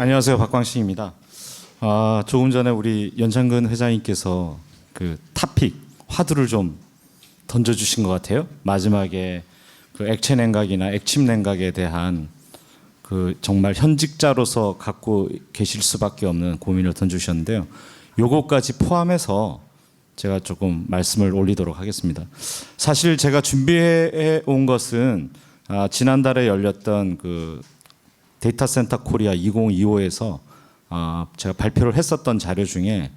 안녕하세요, 박광식입니다. 조금 전에 우리 연창근 회장님께서 그 타픽 화두를 좀 던져주신 것 같아요. 마지막에 그 액체 냉각이나 액침 냉각에 대한 그 정말 현직자로서 갖고 계실 수밖에 없는 고민을 던져주셨는데요. 요것까지 포함해서 제가 조금 말씀을 올리도록 하겠습니다. 사실 제가 준비해 온 것은 지난달에 열렸던 그 데이터 센터 코리아 2025에서 제가 발표를 했었던 자료 중에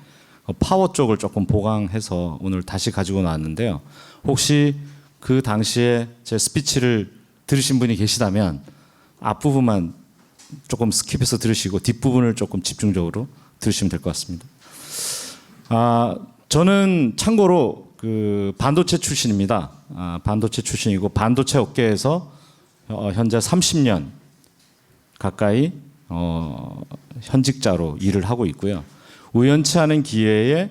파워 쪽을 조금 보강해서 오늘 다시 가지고 나왔는데요. 혹시 그 당시에 제 스피치를 들으신 분이 계시다면 앞부분만 조금 스킵해서 들으시고 뒷부분을 조금 집중적으로 들으시면 될 것 같습니다. 저는 참고로 그 반도체 출신입니다. 반도체 출신이고 반도체 업계에서 현재 30년 가까이 현직자로 일을 하고 있고요. 우연치 않은 기회에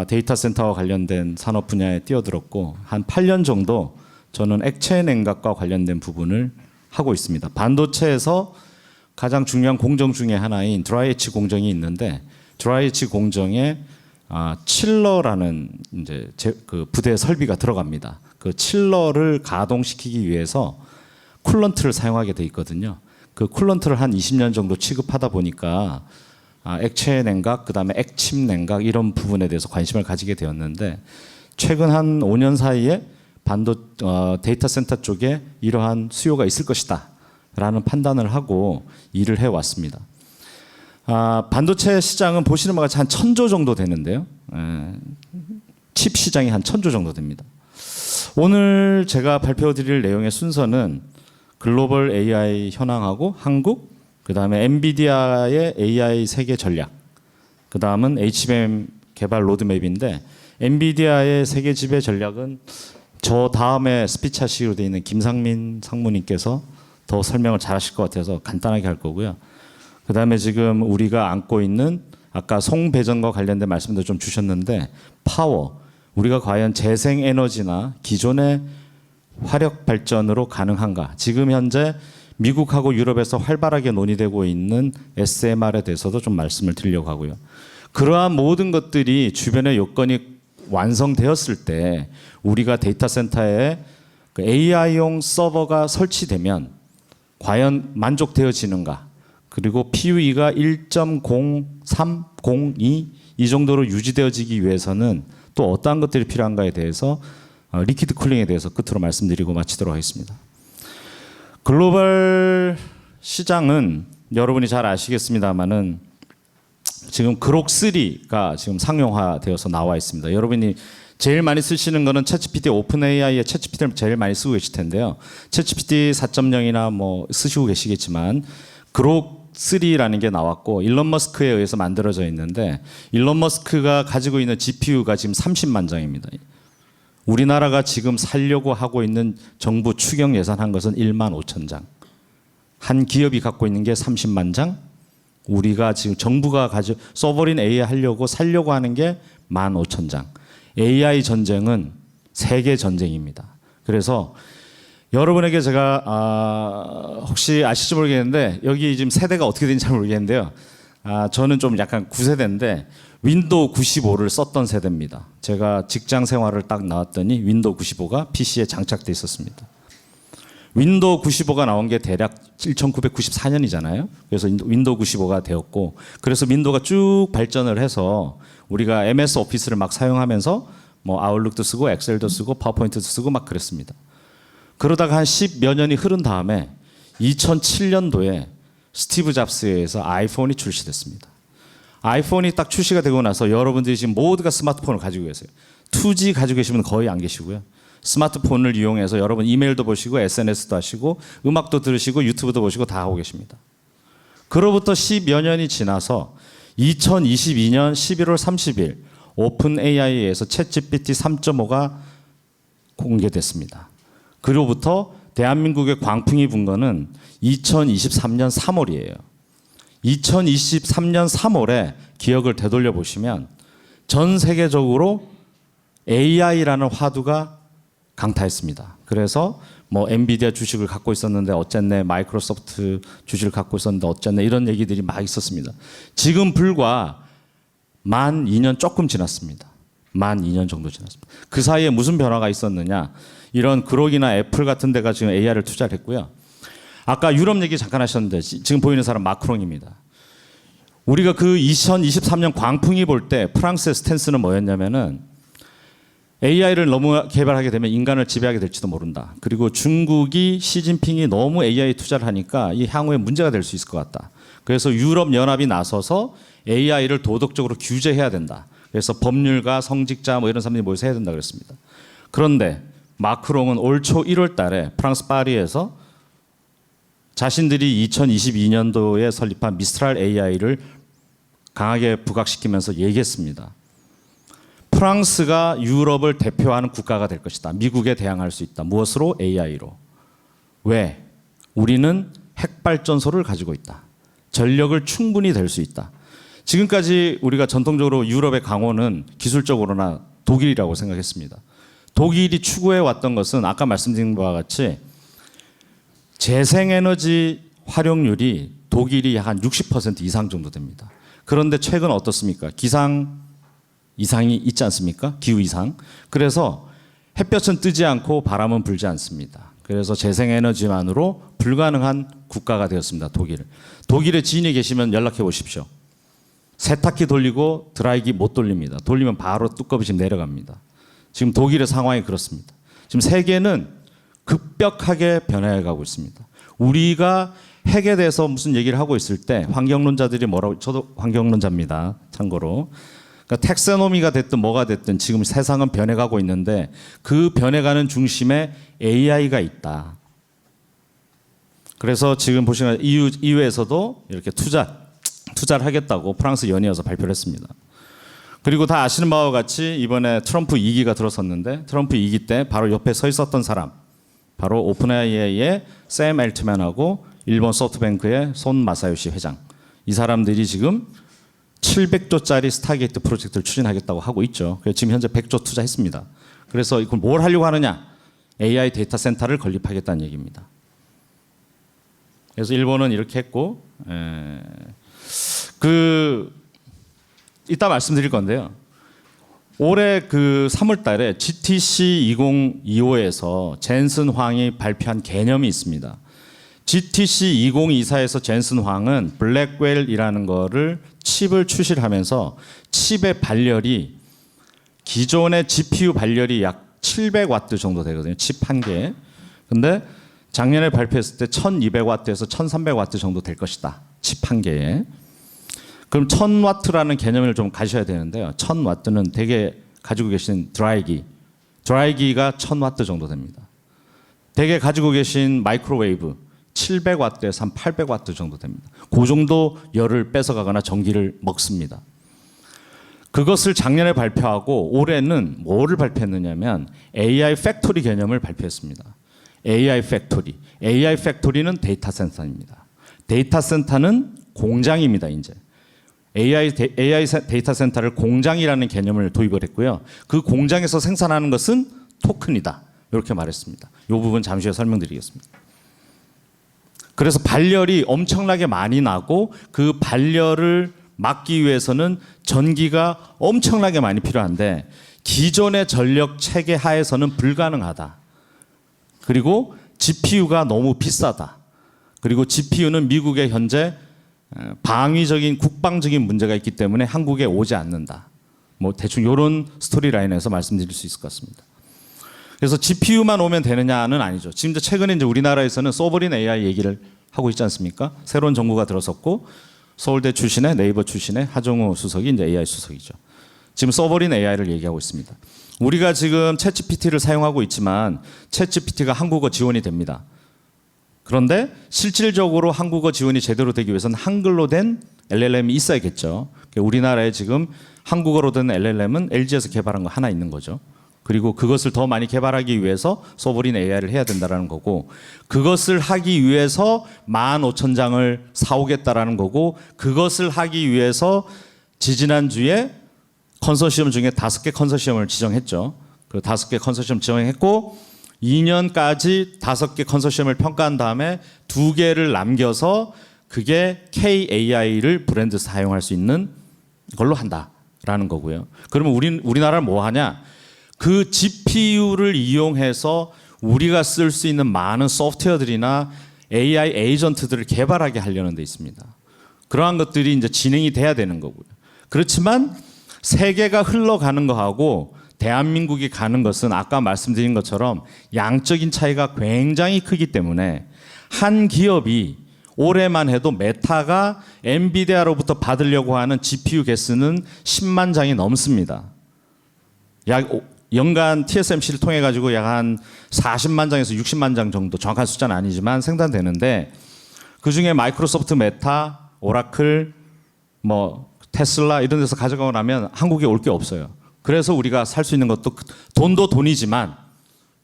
데이터 센터와 관련된 산업 분야에 뛰어들었고 한 8년 정도 저는 액체 냉각과 관련된 부분을 하고 있습니다. 반도체에서 가장 중요한 공정 중에 하나인 드라이 에치 공정이 있는데 드라이 에치 공정에 칠러라는 이제 그 부대 설비가 들어갑니다. 그 칠러를 가동시키기 위해서 쿨런트를 사용하게 돼 있거든요. 그 쿨런트를 한 20년 정도 취급하다 보니까 액체 냉각, 그다음에 액침 냉각 이런 부분에 대해서 관심을 가지게 되었는데 최근 한 5년 사이에 데이터 센터 쪽에 이러한 수요가 있을 것이다라는 판단을 하고 일을 해왔습니다. 반도체 시장은 보시는 바와 같이 한 1000조 정도 되는데요. 칩 시장이 한 1000조 정도 됩니다. 오늘 제가 발표드릴 내용의 순서는 글로벌 AI 현황하고 한국, 그 다음에 엔비디아의 AI 세계 전략, 그 다음은 HBM 개발 로드맵인데 엔비디아의 세계 지배 전략은 저 다음에 스피치 하시기로 되어 있는 김상민 상무님께서 더 설명을 잘 하실 것 같아서 간단하게 할 거고요. 그 다음에 지금 우리가 안고 있는 아까 송배전과 관련된 말씀도 좀 주셨는데 파워, 우리가 과연 재생에너지나 기존의 화력 발전으로 가능한가? 지금 현재 미국하고 유럽에서 활발하게 논의되고 있는 SMR에 대해서도 좀 말씀을 드리려고 하고요. 그러한 모든 것들이 주변의 요건이 완성되었을 때 우리가 데이터 센터에 그 AI용 서버가 설치되면 과연 만족되어지는가? 그리고 PUE가 1.03, 02 이 정도로 유지되어지기 위해서는 또 어떠한 것들이 필요한가에 대해서 리퀴드 쿨링에 대해서 끝으로 말씀드리고 마치도록 하겠습니다. 글로벌 시장은 여러분이 잘 아시겠습니다만은 지금 그록3가 지금 상용화되어서 나와 있습니다. 여러분이 제일 많이 쓰시는 거는 챗GPT, 오픈 AI의 챗GPT를 제일 많이 쓰고 계실 텐데요. 챗GPT 4.0이나 뭐 쓰시고 계시겠지만 그록3라는 게 나왔고 일론 머스크에 의해서 만들어져 있는데 일론 머스크가 가지고 있는 GPU가 지금 30만 장입니다. 우리나라가 지금 살려고 하고 있는 정부 추경 예산한 것은 1만 5천 장. 한 기업이 갖고 있는 게 30만 장. 우리가 지금 정부가 서버린 AI 하려고 살려고 하는 게 1만 5천 장. AI 전쟁은 세계 전쟁입니다. 그래서 여러분에게 제가 혹시 아실지 모르겠는데 여기 지금 세대가 어떻게 되는지 잘 모르겠는데요. 저는 좀 약간 9세대인데 윈도우 95를 썼던 세대입니다. 제가 직장 생활을 딱 나왔더니 윈도우 95가 PC에 장착돼 있었습니다. 윈도우 95가 나온 게 대략 1994년이잖아요. 그래서 윈도우 95가 되었고 그래서 윈도우가 쭉 발전을 해서 우리가 MS 오피스를 막 사용하면서 뭐 아웃룩도 쓰고 엑셀도 쓰고 파워포인트도 쓰고 막 그랬습니다. 그러다가 한 10여 년이 흐른 다음에 2007년도에 스티브 잡스에 의해서 아이폰이 출시됐습니다. 아이폰이 딱 출시가 되고 나서 여러분들이 지금 모두가 스마트폰을 가지고 계세요. 2G 가지고 계시면 거의 안 계시고요. 스마트폰을 이용해서 여러분 이메일도 보시고 SNS도 하시고 음악도 들으시고 유튜브도 보시고 다 하고 계십니다. 그로부터 10여 년이 지나서 2022년 11월 30일 오픈 AI에서 챗GPT 3.5가 공개됐습니다. 그로부터 대한민국의 광풍이 분 거는 2023년 3월이에요. 2023년 3월에 기억을 되돌려 보시면 전 세계적으로 AI라는 화두가 강타했습니다. 그래서 뭐 엔비디아 주식을 갖고 있었는데 어쨌네, 마이크로소프트 주식을 갖고 있었는데 어쨌네, 이런 얘기들이 막 있었습니다. 지금 불과 만 2년 조금 지났습니다. 만 2년 정도 지났습니다. 그 사이에 무슨 변화가 있었느냐? 이런 그록이나 애플 같은 데가 지금 AI를 투자를 했고요. 아까 유럽 얘기 잠깐 하셨는데 지금 보이는 사람 마크롱입니다. 우리가 그 2023년 광풍이 볼 때 프랑스의 스탠스는 뭐였냐면은 AI를 너무 개발하게 되면 인간을 지배하게 될지도 모른다. 그리고 중국이 시진핑이 너무 AI 투자를 하니까 이 향후에 문제가 될 수 있을 것 같다. 그래서 유럽 연합이 나서서 AI를 도덕적으로 규제해야 된다. 그래서 법률가, 성직자 뭐 이런 사람들이 모여서 해야 된다 그랬습니다. 그런데 마크롱은 올 초 1월 달에 프랑스 파리에서 자신들이 2022년도에 설립한 미스트랄 AI를 강하게 부각시키면서 얘기했습니다. 프랑스가 유럽을 대표하는 국가가 될 것이다. 미국에 대항할 수 있다. 무엇으로? AI로. 왜? 우리는 핵발전소를 가지고 있다. 전력을 충분히 댈 수 있다. 지금까지 우리가 전통적으로 유럽의 강호는 기술적으로나 독일이라고 생각했습니다. 독일이 추구해 왔던 것은 아까 말씀드린 바와 같이 재생에너지 활용률이 독일이 한 60% 이상 정도 됩니다. 그런데 최근 어떻습니까? 기상 이상이 있지 않습니까? 기후 이상. 그래서 햇볕은 뜨지 않고 바람은 불지 않습니다. 그래서 재생에너지만으로 불가능한 국가가 되었습니다. 독일에 지인이 계시면 연락해 보십시오. 세탁기 돌리고 드라이기 못 돌립니다. 돌리면 바로 뚜껑이 지금 내려갑니다. 지금 독일의 상황이 그렇습니다. 지금 세계는 급격하게 변해가고 있습니다. 우리가 핵에 대해서 무슨 얘기를 하고 있을 때 환경론자들이 뭐라고, 저도 환경론자입니다. 참고로. 그러니까 텍소노미가 됐든 뭐가 됐든 지금 세상은 변해가고 있는데 그 변해가는 중심에 AI가 있다. 그래서 지금 보시면 EU에서도 이렇게 투자를 하겠다고 프랑스 연이어서 발표를 했습니다. 그리고 다 아시는 바와 같이 이번에 트럼프 2기가 들어섰는데 트럼프 2기 때 바로 옆에 서 있었던 사람, 바로 오픈AI의 샘 엘트맨하고 일본 소프트뱅크의 손 마사요시 회장, 이 사람들이 지금 700조짜리 스타게이트 프로젝트를 추진하겠다고 하고 있죠. 그래서 지금 현재 100조 투자했습니다. 그래서 이걸 뭘 하려고 하느냐? AI 데이터 센터를 건립하겠다는 얘기입니다. 그래서 일본은 이렇게 했고, 이따 말씀드릴 건데요. 올해 그 3월 달에 GTC 2025에서 젠슨 황이 발표한 개념이 있습니다. GTC 2024에서 젠슨 황은 블랙웰이라는 거를 칩을 출시를 하면서 칩의 발열이 기존의 GPU 발열이 약 700와트 정도 되거든요. 칩 한 개에. 근데 작년에 발표했을 때 1200와트에서 1300와트 정도 될 것이다. 칩 한 개에. 그럼 1000와트라는 개념을 좀 가셔야 되는데요. 1000와트는 대개 가지고 계신 드라이기가 1000와트 정도 됩니다. 대개 가지고 계신 마이크로웨이브 700와트에서 한 800와트 정도 됩니다. 그 정도 열을 뺏어가거나 전기를 먹습니다. 그것을 작년에 발표하고 올해는 뭐를 발표했느냐면 AI 팩토리 개념을 발표했습니다. AI 팩토리는 데이터 센터입니다. 데이터 센터는 공장입니다. 이제 AI 데이터 센터를 공장이라는 개념을 도입을 했고요. 그 공장에서 생산하는 것은 토큰이다. 이렇게 말했습니다. 이 부분 잠시 후에 설명드리겠습니다. 그래서 발열이 엄청나게 많이 나고 그 발열을 막기 위해서는 전기가 엄청나게 많이 필요한데 기존의 전력 체계 하에서는 불가능하다. 그리고 GPU가 너무 비싸다. 그리고 GPU는 미국에 현재 방위적인 국방적인 문제가 있기 때문에 한국에 오지 않는다. 뭐 대충 이런 스토리라인에서 말씀드릴 수 있을 것 같습니다. 그래서 GPU만 오면 되느냐는 아니죠. 지금 최근에 이제 우리나라에서는 소버린 AI 얘기를 하고 있지 않습니까? 새로운 정부가 들어섰고 서울대 출신의 네이버 출신의 하정우 수석이 이제 AI 수석이죠. 지금 소버린 AI를 얘기하고 있습니다. 우리가 지금 챗GPT를 사용하고 있지만 챗GPT가 한국어 지원이 됩니다. 그런데 실질적으로 한국어 지원이 제대로 되기 위해서는 한글로 된 LLM이 있어야겠죠. 우리나라에 지금 한국어로 된 LLM은 LG에서 개발한 거 하나 있는 거죠. 그리고 그것을 더 많이 개발하기 위해서 소버린 AI를 해야 된다는 거고, 그것을 하기 위해서 15,000장을 사오겠다라는 거고, 그것을 하기 위해서 지지난주에 컨소시엄 중에 5개 컨소시엄을 지정했죠. 그 5개 컨소시엄 지정했고 2년까지 5개 컨소시엄을 평가한 다음에 2개를 남겨서 그게 KAI를 브랜드 사용할 수 있는 걸로 한다라는 거고요. 그러면 우리나라는 뭐 하냐? 그 GPU를 이용해서 우리가 쓸 수 있는 많은 소프트웨어들이나 AI 에이전트들을 개발하게 하려는 데 있습니다. 그러한 것들이 이제 진행이 돼야 되는 거고요. 그렇지만 세계가 흘러가는 거하고 대한민국이 가는 것은 아까 말씀드린 것처럼 양적인 차이가 굉장히 크기 때문에 한 기업이 올해만 해도 메타가 엔비디아로부터 받으려고 하는 GPU 개수는 10만 장이 넘습니다. 약 연간 TSMC를 통해 가지고 약 한 40만 장에서 60만 장 정도, 정확한 숫자는 아니지만 생산되는데, 그중에 마이크로소프트, 메타, 오라클, 뭐 테슬라 이런 데서 가져가고 나면 한국에 올 게 없어요. 그래서 우리가 살 수 있는 것도 돈도 돈이지만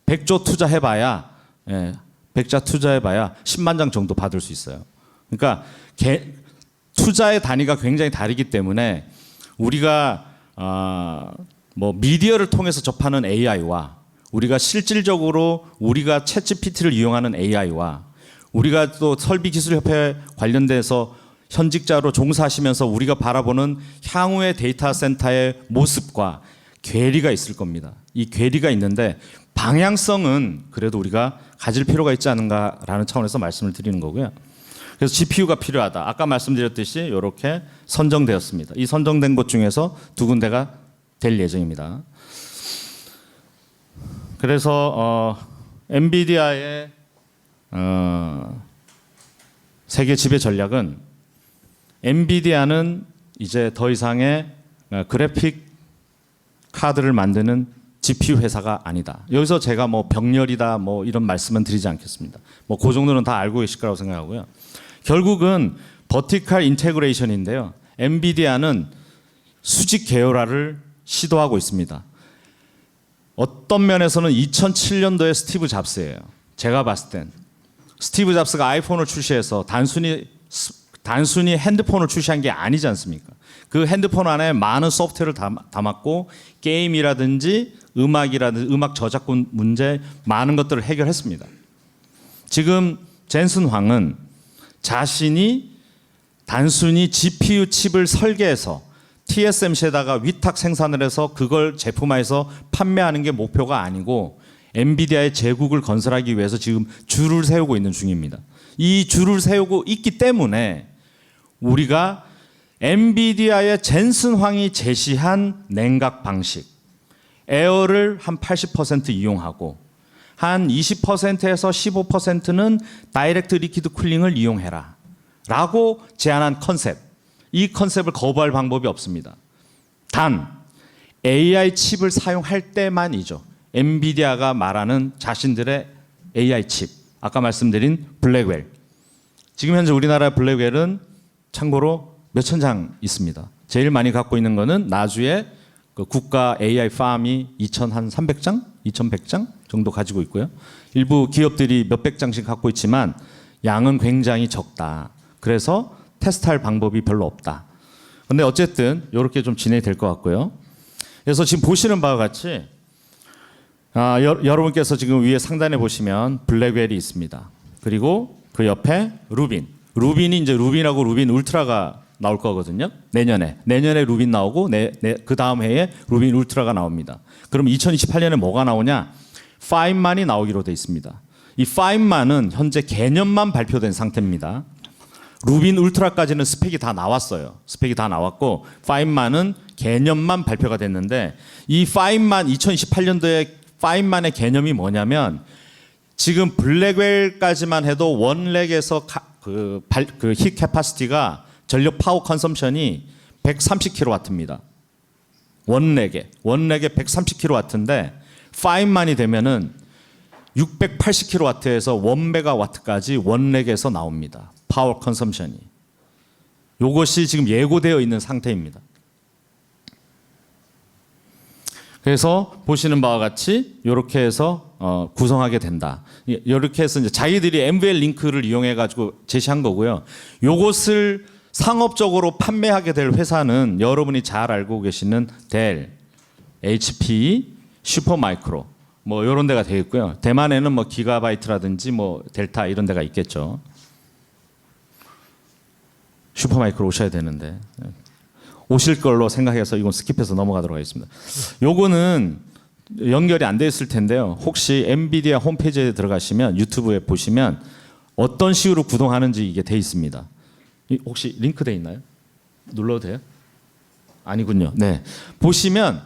100조 투자해봐야 10만 장 정도 받을 수 있어요. 그러니까 투자의 단위가 굉장히 다르기 때문에 우리가 뭐 미디어를 통해서 접하는 AI와 우리가 실질적으로 우리가 챗GPT를 이용하는 AI와 우리가 또 설비기술협회 관련돼서 현직자로 종사하시면서 우리가 바라보는 향후의 데이터 센터의 모습과 괴리가 있을 겁니다. 이 괴리가 있는데 방향성은 그래도 우리가 가질 필요가 있지 않은가라는 차원에서 말씀을 드리는 거고요. 그래서 GPU가 필요하다. 아까 말씀드렸듯이 이렇게 선정되었습니다. 이 선정된 곳 중에서 2군데가 될 예정입니다. 그래서 엔비디아의 세계 지배 전략은 엔비디아는 이제 더 이상의 그래픽 카드를 만드는 GPU 회사가 아니다. 여기서 제가 뭐 병렬이다 뭐 이런 말씀은 드리지 않겠습니다. 뭐 그 정도는 다 알고 계실 거라고 생각하고요. 결국은 버티컬 인테그레이션인데요. 엔비디아는 수직 계열화를 시도하고 있습니다. 어떤 면에서는 2007년도에 스티브 잡스예요. 제가 봤을 땐 스티브 잡스가 아이폰을 출시해서 단순히 핸드폰을 출시한 게 아니지 않습니까? 그 핸드폰 안에 많은 소프트웨어를 담았고 게임이라든지 음악이라든지 음악 저작권 문제 많은 것들을 해결했습니다. 지금 젠슨 황은 자신이 단순히 GPU 칩을 설계해서 TSMC에다가 위탁 생산을 해서 그걸 제품화해서 판매하는 게 목표가 아니고 엔비디아의 제국을 건설하기 위해서 지금 줄을 세우고 있는 중입니다. 이 줄을 세우고 있기 때문에 우리가 엔비디아의 젠슨 황이 제시한 냉각 방식, 에어를 한 80% 이용하고 한 20%에서 15%는 다이렉트 리퀴드 쿨링을 이용해라 라고 제안한 컨셉, 이 컨셉을 거부할 방법이 없습니다. 단 AI 칩을 사용할 때만이죠. 엔비디아가 말하는 자신들의 AI 칩, 아까 말씀드린 블랙웰. 지금 현재 우리나라 블랙웰은 참고로 몇천 장 있습니다. 제일 많이 갖고 있는 거는 나주의 그 국가 AI 팜이 2,300장, 2,100장 정도 가지고 있고요. 일부 기업들이 몇백 장씩 갖고 있지만 양은 굉장히 적다. 그래서 테스트할 방법이 별로 없다. 근데 어쨌든 이렇게 좀 진행이 될 것 같고요. 그래서 지금 보시는 바와 같이 여러분께서 지금 위에 상단에 보시면 블랙웰이 있습니다. 그리고 그 옆에 루빈이 이제 루빈하고 루빈 울트라가 나올 거거든요. 내년에 루빈 나오고 그 다음 해에 루빈 울트라가 나옵니다. 그럼 2028년에 뭐가 나오냐? 5만이 나오기로 돼 있습니다. 이 5만은 현재 개념만 발표된 상태입니다. 루빈 울트라까지는 스펙이 다 나왔어요. 스펙이 다 나왔고 5만은 개념만 발표가 됐는데 이 5만 2028년도에 5만의 개념이 뭐냐면 지금 블랙웰까지만 해도 원렉에서 그 힛 캐파시티가 전력 파워 컨섬션이 130kW입니다. 원렉에 130kW인데 5만이 되면은 680kW에서 1메가와트까지 원렉에서 나옵니다. 파워 컨섬션이. 이것이 지금 예고되어 있는 상태입니다. 그래서 보시는 바와 같이 이렇게 해서 구성하게 된다. 이렇게 해서 이제 자기들이 MVL 링크를 이용해 가지고 제시한 거고요. 이것을 상업적으로 판매하게 될 회사는 여러분이 잘 알고 계시는 델, HP, 슈퍼마이크로 뭐 이런 데가 되겠고요. 대만에는 뭐 기가바이트라든지 뭐 델타 이런 데가 있겠죠. 슈퍼마이크로 오셔야 되는데 오실 걸로 생각해서 이건 스킵해서 넘어가도록 하겠습니다. 요거는 연결이 안 돼 있을 텐데요. 혹시 엔비디아 홈페이지에 들어가시면 유튜브에 보시면 어떤 식으로 구동하는지 이게 돼 있습니다. 혹시 링크 돼 있나요? 눌러도 돼요? 아니군요. 네. 보시면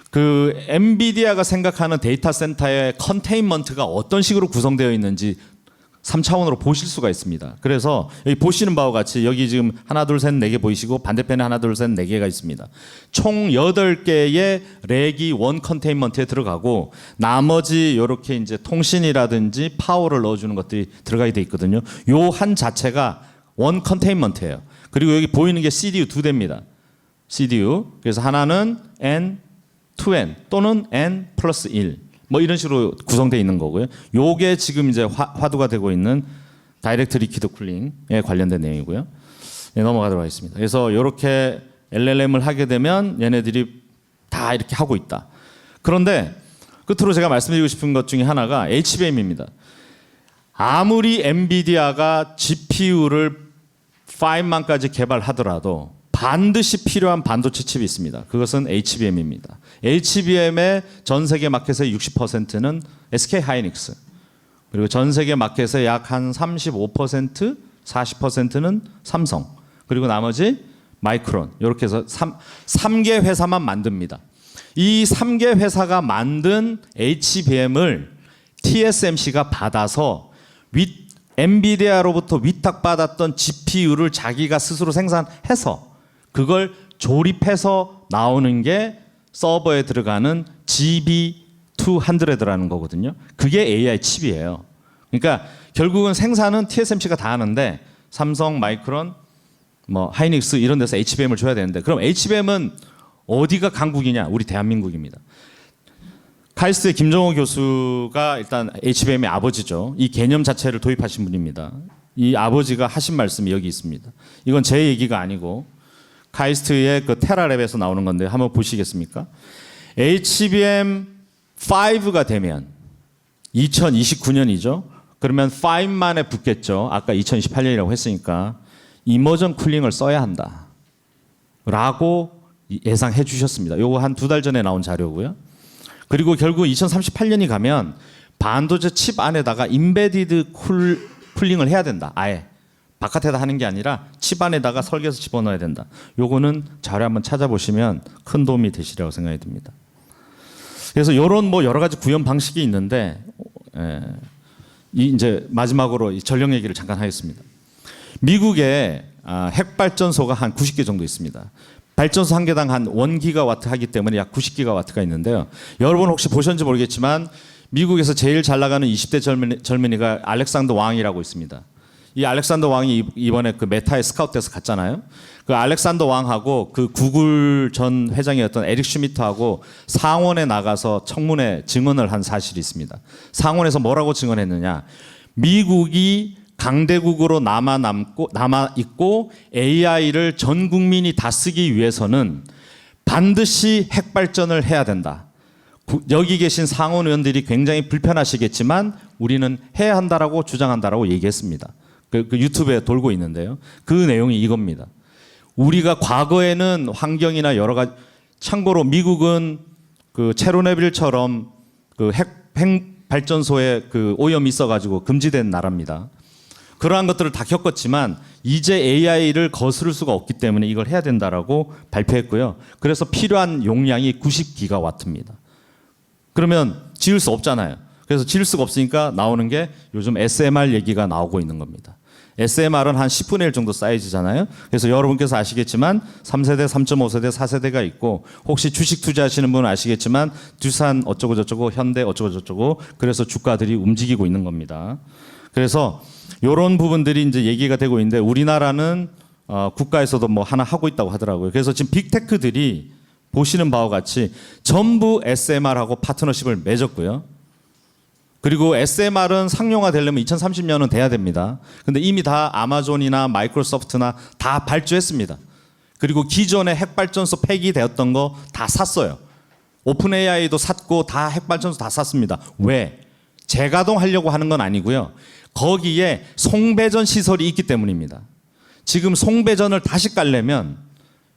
그 엔비디아가 생각하는 데이터 센터의 컨테인먼트가 어떤 식으로 구성되어 있는지 3차원으로 보실 수가 있습니다. 그래서 여기 보시는 바와 같이 여기 지금 하나 둘 셋 네 개 보이시고 반대편에 하나 둘 셋 네 개가 있습니다. 총 8개의 렉이 원 컨테인먼트에 들어가고 나머지 이렇게 이제 통신이라든지 파워를 넣어주는 것들이 들어가게 돼 있거든요. 요 한 자체가 원 컨테인먼트예요. 그리고 여기 보이는 게 CDU 2대입니다. CDU. 그래서 하나는 N, 2N 또는 N 플러스 1. 뭐 이런 식으로 구성되어 있는 거고요. 요게 지금 이제 화두가 되고 있는 다이렉트 리퀴드 쿨링에 관련된 내용이고요. 네, 넘어가도록 하겠습니다. 그래서 이렇게 LLM을 하게 되면 얘네들이 다 이렇게 하고 있다. 그런데 끝으로 제가 말씀드리고 싶은 것 중에 하나가 HBM입니다. 아무리 엔비디아가 GPU를 5만까지 개발하더라도 반드시 필요한 반도체 칩이 있습니다. 그것은 HBM입니다. HBM의 전 세계 마켓의 60%는 SK 하이닉스. 그리고 전 세계 마켓의 약 한 35%, 40%는 삼성. 그리고 나머지 마이크론. 이렇게 해서 3개 회사만 만듭니다. 이 3개 회사가 만든 HBM을 TSMC가 받아서 엔비디아로부터 위탁받았던 GPU를 자기가 스스로 생산해서 그걸 조립해서 나오는 게 서버에 들어가는 GB200라는 거거든요. 그게 AI 칩이에요. 그러니까 결국은 생산은 TSMC가 다 하는데 삼성, 마이크론, 뭐 하이닉스 이런 데서 HBM을 줘야 되는데 그럼 HBM은 어디가 강국이냐? 우리 대한민국입니다. 카이스트의 김정호 교수가 일단 HBM의 아버지죠. 이 개념 자체를 도입하신 분입니다. 이 아버지가 하신 말씀이 여기 있습니다. 이건 제 얘기가 아니고 카이스트의 그 테라랩에서 나오는 건데 한번 보시겠습니까? HBM5가 되면 2029년이죠. 그러면 5만에 붙겠죠. 아까 2028년이라고 했으니까 이머전 쿨링을 써야 한다. 라고 예상해 주셨습니다. 요거 한 2달 전에 나온 자료고요. 그리고 결국 2038년이 가면 반도체 칩 안에다가 인베디드 쿨링을 해야 된다. 아예. 바깥에다 하는 게 아니라 칩 안에다가 설계해서 집어넣어야 된다. 요거는 자료 한번 찾아보시면 큰 도움이 되시리라고 생각이 듭니다. 그래서 이런 뭐 여러 가지 구현 방식이 있는데 이제 마지막으로 이 전력 얘기를 잠깐 하겠습니다. 미국에 핵 발전소가 한 90개 정도 있습니다. 발전소 한 개당 한 1기가와트 하기 때문에 약 90기가와트가 있는데요. 여러분 혹시 보셨는지 모르겠지만 미국에서 제일 잘 나가는 20대 젊은이가 알렉산더 왕이라고 있습니다. 이 알렉산더 왕이 이번에 그 메타에 스카우트돼서 갔잖아요. 그 알렉산더 왕하고 그 구글 전 회장이었던 에릭 슈미트하고 상원에 나가서 청문회 증언을 한 사실이 있습니다. 상원에서 뭐라고 증언했느냐? 미국이 강대국으로 남아 있고 AI를 전 국민이 다 쓰기 위해서는 반드시 핵 발전을 해야 된다. 여기 계신 상원 의원들이 굉장히 불편하시겠지만 우리는 해야 한다라고 주장한다라고 얘기했습니다. 그 유튜브에 돌고 있는데요. 그 내용이 이겁니다. 우리가 과거에는 환경이나 여러 가지 참고로 미국은 그 체르노빌처럼 그 핵 발전소에 그 오염이 있어가지고 금지된 나라입니다. 그러한 것들을 다 겪었지만 이제 AI를 거스를 수가 없기 때문에 이걸 해야 된다라고 발표했고요. 그래서 필요한 용량이 90기가와트입니다. 그러면 지을 수 없잖아요. 그래서 지을 수가 없으니까 나오는 게 요즘 SMR 얘기가 나오고 있는 겁니다. SMR은 한 10분의 1 정도 사이즈잖아요. 그래서 여러분께서 아시겠지만 3세대, 3.5세대, 4세대가 있고 혹시 주식 투자하시는 분은 아시겠지만 두산 어쩌고 저쩌고 현대 어쩌고 저쩌고 그래서 주가들이 움직이고 있는 겁니다. 그래서 이런 부분들이 이제 얘기가 되고 있는데 우리나라는 국가에서도 뭐 하나 하고 있다고 하더라고요. 그래서 지금 빅테크들이 보시는 바와 같이 전부 SMR하고 파트너십을 맺었고요. 그리고 SMR은 상용화 되려면 2030년은 돼야 됩니다. 근데 이미 다 아마존이나 마이크로소프트나 다 발주했습니다. 그리고 기존의 핵발전소 폐기되었던 거 다 샀어요. 오픈 AI도 샀고 다 핵발전소 다 샀습니다. 왜? 재가동하려고 하는 건 아니고요. 거기에 송배전 시설이 있기 때문입니다. 지금 송배전을 다시 깔려면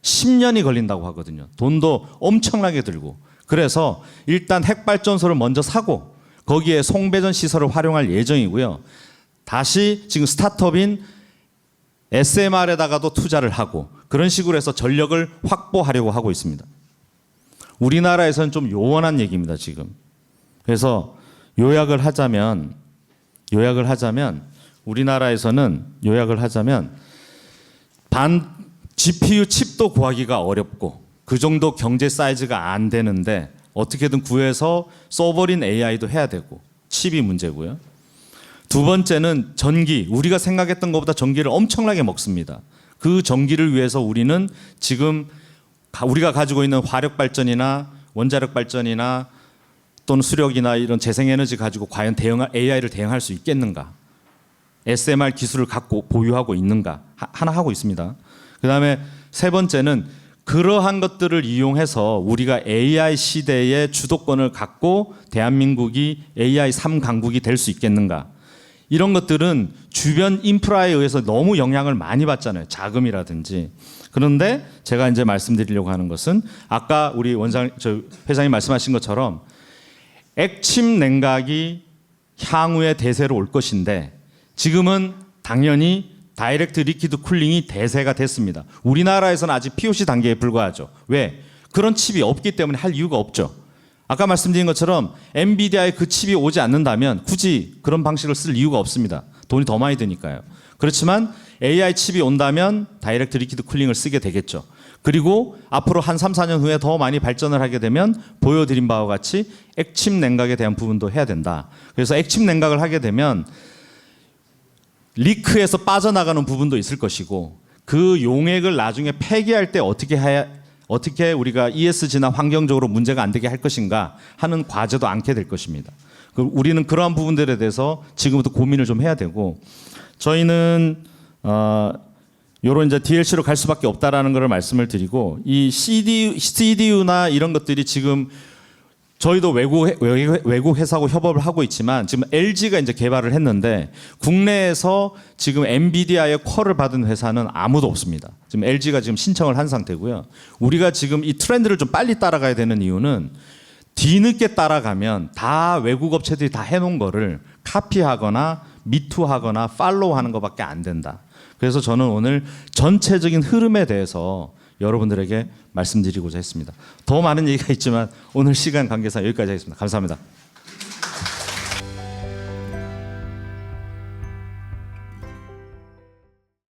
10년이 걸린다고 하거든요. 돈도 엄청나게 들고. 그래서 일단 핵발전소를 먼저 사고 거기에 송배전 시설을 활용할 예정이고요. 다시 지금 스타트업인 SMR에다가도 투자를 하고 그런 식으로 해서 전력을 확보하려고 하고 있습니다. 우리나라에서는 좀 요원한 얘기입니다, 지금. 그래서 요약을 하자면 우리나라에서는 GPU 칩도 구하기가 어렵고 그 정도 경제 사이즈가 안 되는데 어떻게든 구해서 써버린 AI도 해야 되고 칩이 문제고요. 두 번째는 전기. 우리가 생각했던 것보다 전기를 엄청나게 먹습니다. 그 전기를 위해서 우리는 지금 우리가 가지고 있는 화력 발전이나 원자력 발전이나 또는 수력이나 이런 재생에너지 가지고 과연 AI를 대응할 수 있겠는가? SMR 기술을 갖고 보유하고 있는가? 하나 하고 있습니다. 그다음에 세 번째는 그러한 것들을 이용해서 우리가 AI 시대의 주도권을 갖고 대한민국이 AI 3강국이 될 수 있겠는가? 이런 것들은 주변 인프라에 의해서 너무 영향을 많이 받잖아요. 자금이라든지. 그런데 제가 이제 말씀드리려고 하는 것은 아까 우리 회장님 말씀하신 것처럼 액침 냉각이 향후의 대세로 올 것인데 지금은 당연히 다이렉트 리퀴드 쿨링이 대세가 됐습니다. 우리나라에서는 아직 POC 단계에 불과하죠. 왜? 그런 칩이 없기 때문에 할 이유가 없죠. 아까 말씀드린 것처럼 엔비디아에 그 칩이 오지 않는다면 굳이 그런 방식을 쓸 이유가 없습니다. 돈이 더 많이 드니까요. 그렇지만 AI 칩이 온다면 다이렉트 리퀴드 쿨링을 쓰게 되겠죠. 그리고 앞으로 한 3, 4년 후에 더 많이 발전을 하게 되면 보여드린 바와 같이 액침 냉각에 대한 부분도 해야 된다. 그래서 액침 냉각을 하게 되면 리크에서 빠져나가는 부분도 있을 것이고 그 용액을 나중에 폐기할 때 어떻게 우리가 ESG나 환경적으로 문제가 안 되게 할 것인가 하는 과제도 않게 될 것입니다. 우리는 그러한 부분들에 대해서 지금부터 고민을 좀 해야 되고 저희는 요런 이제 DLC로 갈 수밖에 없다라는 것을 말씀을 드리고 이 CDU나 이런 것들이 지금 저희도 외국 회사하고 협업을 하고 있지만 지금 LG가 이제 개발을 했는데 국내에서 지금 엔비디아의 퀄을 받은 회사는 아무도 없습니다. 지금 LG가 지금 신청을 한 상태고요. 우리가 지금 이 트렌드를 좀 빨리 따라가야 되는 이유는 뒤늦게 따라가면 다 외국 업체들이 다 해놓은 거를 카피하거나 미투하거나 팔로우하는 것밖에 안 된다. 그래서 저는 오늘 전체적인 흐름에 대해서 여러분들에게 말씀드리고자 했습니다. 더 많은 얘기가 있지만 오늘 시간 관계상 여기까지 하겠습니다. 감사합니다.